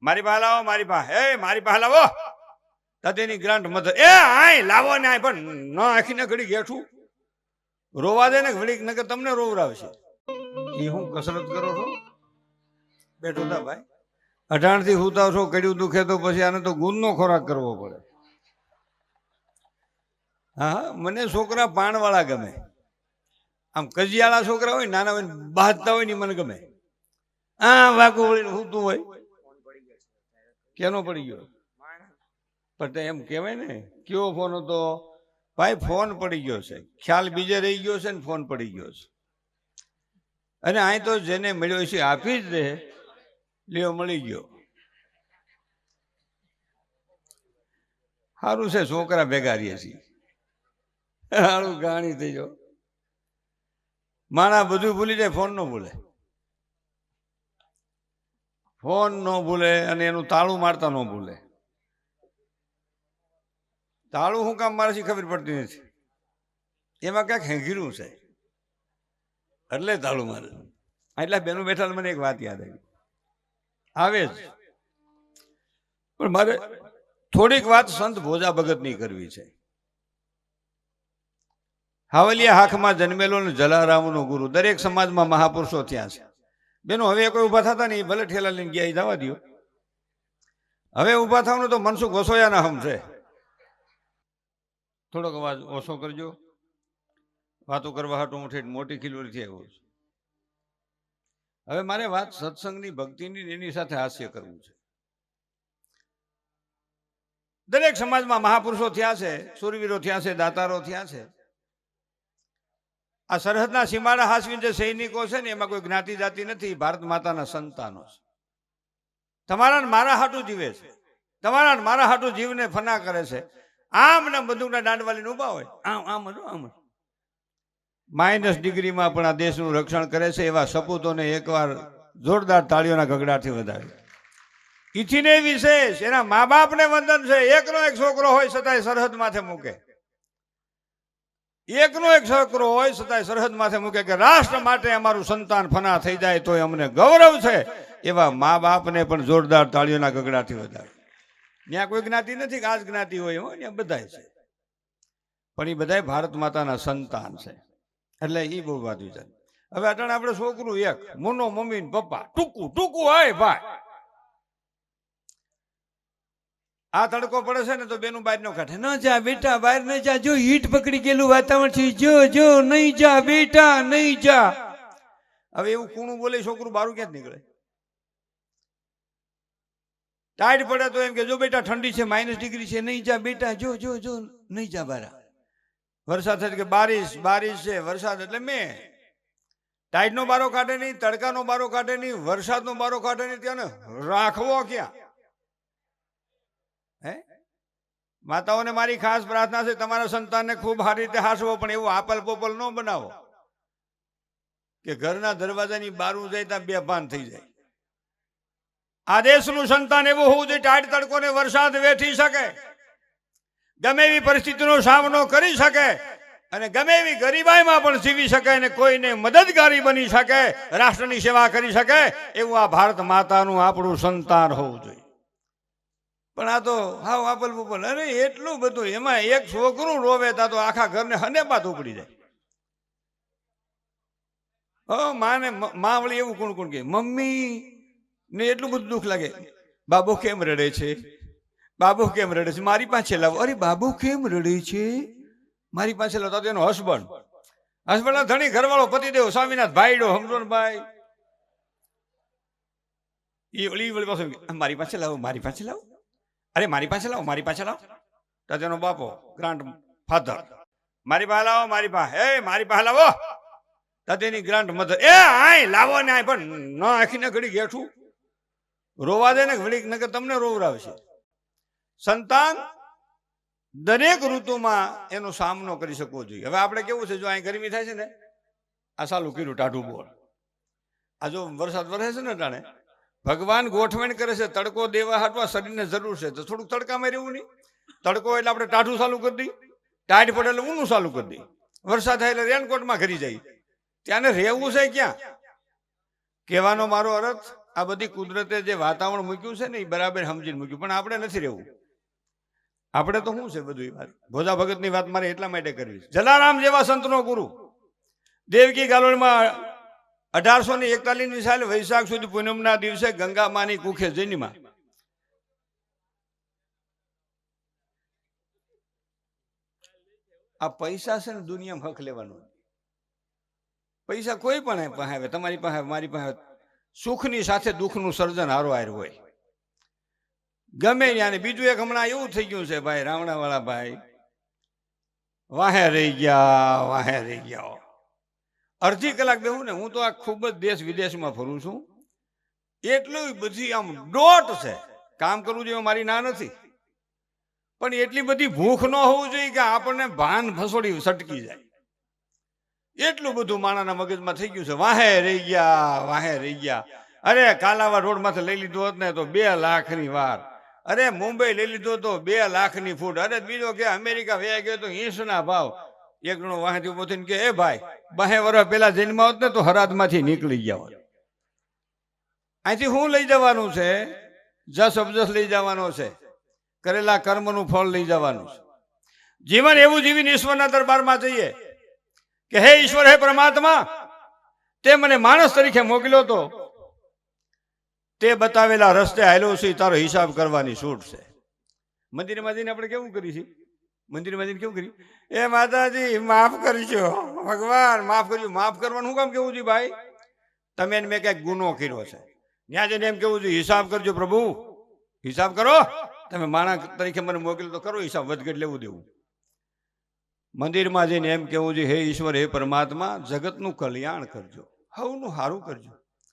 મારી પાસે લાવો, મારી પાસે, એ મારી પાસે લાવો. તદેની ગ્રાન્ટ મધર, એ આય લાવો ને આય, પણ ન આખીને ઘડી ગેઠું રોવા દે ને ઘડીક, નકર તમને રોવરાવશે. એ હું કસરત કરો છો? બેઠો તા ભાઈ, 18 થી હુતા છો, કડ્યું દુખે તો પછી આને તો ગુણનો ખોરાક કરવો પડે. હા, મને છોકરા પાણવાળા ગમે. આમ કજિયાળા છોકરા હોય, નાના હોય, બાંધતા હોય ને મને ગમે. હા, વાગું વળીને હુતું હોય. કેનો પડી ગયો? પણ એમ કહેવાય ને, કયો ફોન હતો ભાઈ? ફોન પડી ગયો છે, ખ્યાલ બીજે રહી ગયો છે ને ફોન પડી ગયો છે. અને અહીં તો જેને મળ્યો છે આપી જ દે, લ્યો મળી ગયો. સારું છે છોકરા ભેગા રહીએ છીએ. સારું ગાણી થઈ જાઓ. માણા બધું ભૂલી જાય, ફોન ન ભૂલે. ફોન ન ભૂલે અને એનું તાળું મારતા ન ભૂલે. તાળું શું કામ મારે છે ખબર પડતી નથી. એમાં ક્યાંક હેંઘીરું છે એટલે તાળું મારે. એટલે બેનું બેઠા મને એક વાત યાદ આવી, આવે જ પણ મારે થોડીક વાત સંત ભોજા ભગતની કરવી છે. હાવલિયા હાખમાં જન્મેલો ને જલારામનો ગુરુ. દરેક સમાજમાં મહાપુરુષો થયા છે. બેનો હવે કોઈ ઉભા થતા નહીં, ભલે ઠેલા લઈને ગયા જવા દો. હવે ઉભા થવાનું તો મનસુખ વસોયાના હમ છે. થોડોક અવાજ ઓછો કરજો. વાતો કરવા હાટું હું મોટી ખીલવડીથી આવ્યો છું. હવે મારે વાત સત્સંગની, ભક્તિની, એની સાથે હાસ્ય કરવું છે. દરેક સમાજમાં મહાપુરુષો થયા છે, સુરવીરો થયા છે, દાતારો થયા છે. આ સરહદના સીમાડા હાસવીન જે સૈનિકો છે ને, એમાં કોઈ જ્ઞાતિ જાતિ નથી, ભારત માતાના સંતાનો છે. તમારા મારા હાટું જીવે છે, તમારા મારા હાટું જીવને ફના કરે છે. આમ ને બંદૂકના દાંડવાલીને ઉભા હોય, આમ -ડિગ્રીમાં પણ આ દેશનું રક્ષણ કરે છે. એવા સપૂતોને એકવાર જોરદાર તાળીઓના ગગડાથી વધારે. ઈથીને વિશેષ એના મા બાપને વંદન છે. એકનો એક છોકરો હોય છતાંય સરહદ માથે મૂકે. એકનો એક છોકરો હોય છતાંય સરહદ માથે મૂકે કે રાષ્ટ્ર માટે અમારું સંતાન ફના થઈ જાય તો અમને ગૌરવ છે. એવા મા બાપને પણ જોરદાર તાળીઓના ગગડાથી વધારે. ત્યાં કોઈ જ્ઞાતિ નથી કે આ જ જ્ઞાતિ હોય, ત્યાં બધા છે, પણ એ બધા ભારત માતાના સંતાન છે. એટલે એ બહુ વાત વિચાર. હવે અટાણે આપણે છોકરું એક, મુનો મમ્મી ને પપ્પા, ટૂંકું હોય ભાઈ. આ તડકો પડે છે ને તો બેનું બહાર નો કાઢે. ન જા બેટા, બહાર ન જા, જો હીટ પકડી ગયેલું વાતાવરણ છે, જો નહીં જા બેટા, નહીં જા. હવે એવું કુણું બોલે છોકરું બારું ક્યાં નીકળે? ટાઈટ પડે તો એમ કે જો બેટા ઠંડી છે, -ડિગ્રી છે, નહીં જા બેટા, જો નહીં જા બારા. વરસાદ થાય કે બારિશ છે, વરસાદ એટલે મેં ટાઈટ નો બારો કાઢે નહીં, તડકાનો બારો કાઢે નહીં, વરસાદનો બારો કાઢે નહીં. ત્યાં રાખવો ક્યાં? હે માતાઓને મારી ખાસ પ્રાર્થના છે, તમારા સંતાનને ખૂબ સારી રીતે હાસવો, પણ એવું આપલ પોપલ ન બનાવો કે ઘરના દરવાજાની બારું જાય ત્યાં બેભાન થઈ જાય. આ દેશનું સંતાન એવું હોવું જોઈએ ટાઢ તડકોને વરસાદ વેઠી શકે, ગમે એવી પરિસ્થિતિનો સામનો કરી શકે અને ગમે એવી ગરીબાઈમાં પણ જીવી શકે અને કોઈને મદદગારી બની શકે, રાષ્ટ્રની સેવા કરી શકે. એવું આ ભારત માતાનું આપણું સંતાન હોવું જોઈએ. પણ આ તો હાવ આપલ પુપલ. અરે એટલું બધું, એમાં એક છોકરું રોવે તા તો આખા ઘરને હનેપાત ઉપડી જાય. માને માં વળી એવું કોણ કે મમ્મી ને એટલું બધું દુઃખ લાગે. બાબુ કેમ રડે છે, બાબુ કેમ રડે છે, મારી પાસે લાવો. અરે બાબુ કેમ રડે છે, મારી પાસે લાવો. તો એનો હસબન્ડ ધણી ઘરવાળો પતિદેવ સ્વામીનાથ ભાઈડો હમરોનભાઈ એ વળી પાસે મારી પાસે લાવો, મારી પાસે લાવો. અરે મારી પાસે લાવો, મારી પાસે લાવો. તો તેનો બાપો ગ્રાન્ડ ફાધર મારી પાસે લાવો, મારી પાસે, એ મારી પાસે લાવો. તેની ગ્રાન્ડ મધર, એ આય લાવો ને આય, પણ ન આખીને ઘડી ગેઠું રોવા દે ને ઘડીક, નકર તમને રોવરાવશે. સંતાન દરેક ઋતુમાં એનો સામનો કરી શકવો જોઈએ. હવે આપણે કેવું છે, જો અહીં ગરમી થાય છે ને, આ સાલું કર્યું ટાઢું બોલ. આ જો વરસાદ વરસે છે ને ટાણે, ભગવાન ગોઠવણ કરે છે તડકો દેવા હાટવા શરીરને જરૂર છે, તો થોડુંક તડકામાં રહેવું નહીં. તડકો એટલે આપણે ટાઢું ચાલુ કરી દઈ, ટાઈટ પડે એટલે ઊનું ચાલુ કરી દઈ, વરસાદ થાય એટલે રેનકોટમાં ઘરી જાય. ત્યાંને રહેવું છે ક્યાં? કહેવાનો મારો અર્થ આ બધી કુદરતે જે વાતાવરણ મૂક્યું છે ને એ બરાબર સમજીને મૂક્યું, પણ આપણે નથી રહેવું. આપણે તો શું છે બધું વાત, ભોજા ભગતની વાત મારે એટલા માટે કરવી છે. જલારામ જેવા સંતનો ગુરુ દેવકી ગાલોડમાં 1841 સાલ વૈશાખ સુધી પૂનમના દિવસે ગંગા માની કુખે જન્મા. આ પૈસા છે ને દુનિયામાં હક લેવાનો. પૈસા કોઈ પણ પાસે આવે, તમારી પાસે મારી પાસે, સુખની સાથે દુઃખનું સર્જન હારોહાર હોય ગમે ત્યાં. બીજું એક હમણાં એવું થઈ ગયું છે ભાઈ, રાવણા વાળા ભાઈ વાહે રહી ગયા. અડધી કલાક બેહું ને, હું તો આ ખૂબ જ દેશ વિદેશમાં ફરું છું, એટલું બધી આમ ડોટ છે. કામ કરવું જોઈએ મારી ના નથી, પણ એટલી બધી ભૂખ ન હોવું જોઈએ કે આપણને ભાન ફસોડી સટકી જાય. એટલું બધું માણાના મગજમાં થઈ ગયું છે, વાહે રહી ગયા. અરે કાલાવા રોડ માંથી લઈ લીધો હોત ને તો 2 લાખની વાર. અરે મુંબઈ લઈ લીધો તો 2 લાખની ફૂટ. અરે બીજો કે અમેરિકા વયા ગયો તો 80 ભાવ. એક જણો વાહેથી ઉભો થઈને કે એ ભાઈ 2 વર્ષ પહેલા જન્મ હોત ને તો હરાદમાંથી નીકળી ગયા હોત. અહીંથી શું લઈ જવાનું છે? જસ અબજસ લઈ જવાનો છે, કરેલા કર્મનું ફળ લઈ જવાનું છે. જીવન એવું જીવીને ઈશ્વરના દરબારમાં જઈએ કે હે ઈશ્વર, હે પરમાત્મા, તે મને માણસ તરીકે મોકલ્યો તો, તે બતાવેલા રસ્તે હાલ્યો છે, તારો હિસાબ કરવાની છૂટ છે. મંદિરમાં જઈને આપણે કેવું કરી છે? મંદિરમાં જઈને કેવું કરી? એ માતાજી માફ કરજો, ભગવાન માફ કરજો. માફ કરવાનું શું કામ કેવું છે ભાઈ? તમે મેં કઈક ગુનો કર્યો છે, ત્યાં જઈને એમ કેવું છે હિસાબ કરજો પ્રભુ, હિસાબ કરો. તમે માણસ તરીકે મને મોકલ્યો તો કરો હિસાબ, વધઘટ લેવું દેવું. મંદિરમાં જઈને એમ કેવું છે હે ઈશ્વર, હે પરમાત્મા, જગતનું કલ્યાણ કરજો, હવનું સારું કરજો.